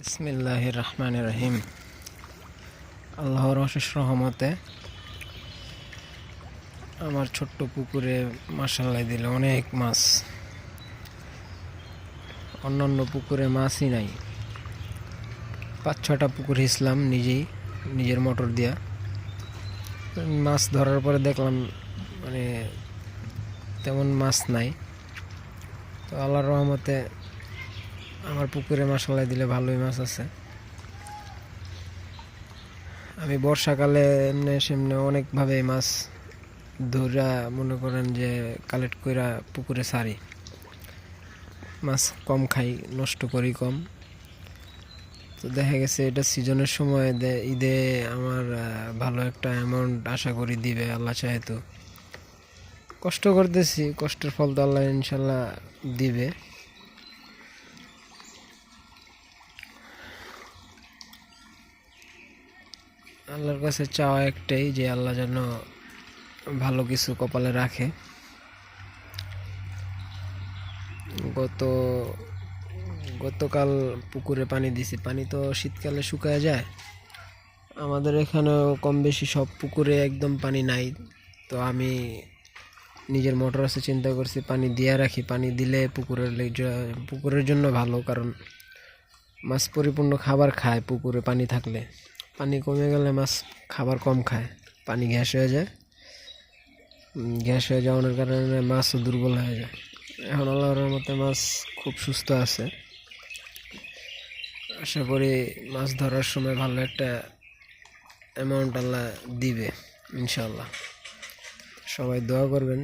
বিসমিল্লাহির রহমানির রহিম। আল্লাহর অশেষ রহমতে আমার ছোট্ট পুকুরে মাশাআল্লাহ দিলে অনেক মাছ। অন্যান্য পুকুরে মাছই নাই। 5-6টা পুকুর হিসলাম নিজের মোটর দিয়া। মাছ ধরার পরে দেখলাম মানে তেমন মাছ নাই। তো আল্লাহর রহমতে আমার পুকুরে মাশাআল্লাহ দিলে ভালোই মাছ আছে। আমি বর্ষাকালে এমনি অনেকভাবে মাছ ধরা মনে করেন যে কালেক্ট কইরা পুকুরে ছাড়ি। মাছ কম খাই, নষ্ট করি কম। তো দেখা গেছে এটা সিজনের সময় ঈদে আমার ভালো একটা অ্যামাউন্ট আশা করি দিবে আল্লাহ চাহে। তো কষ্ট করতেছি, কষ্টের ফল তো আল্লাহ ইনশাল্লাহ দিবে। আল্লাহর কাছে চাওয়া একটাই যে আল্লাহ যেন ভালো কিছু কপালে রাখে। গতকাল পুকুরে পানি দিছি, পানি তো শীতকালে শুকায় যায়। আমাদের এখানেও কম বেশি সব পুকুরে একদম পানি নাই। তো আমি নিজের মোটর আছে, চিন্তা করছি পানি দিয়ে রাখি। পানি দিলে পুকুরের জন্য ভালো, কারণ মাছ পরিপূর্ণ খাবার খায় পুকুরে পানি থাকলে। পানি কমে গেলে মাছ খাবার কম খায়, পানি গ্যাস হয়ে যায়। গ্যাস হয়ে যাওয়ার কারণে মাছও দুর্বল হয়ে যায়। এখন আল্লাহর রহমতে মাছ খুব সুস্থ আছে। আশা করি মাছ ধরার সময় ভালো একটা অ্যামাউন্ট আল্লাহ দিবে ইনশাল্লাহ। সবাই দোয়া করবেন।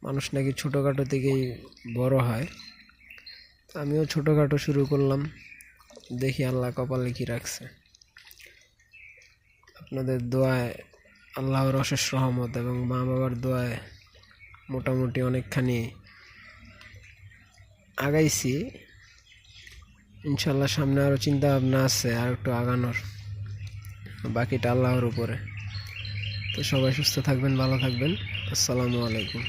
মানুষ নাকি ছোটোখাটো থেকেই বড় হয়। আমিও ছোটোখাটো শুরু করলাম, দেখি আল্লাহ কপালে কি রাখছে। আপনাদের দোয়ায়, আল্লাহর অশেষ রহমত এবং মা বাবার দোয়ায় মোটামুটি অনেকখানি আগাইছি। ইনশাল্লাহ সামনে আরও চিন্তা ভাবনা আছে আর একটু আগানোর, বাকিটা আল্লাহর উপরে। তো সবাই সুস্থ থাকবেন, ভালো থাকবেন। আসসালামু আলাইকুম।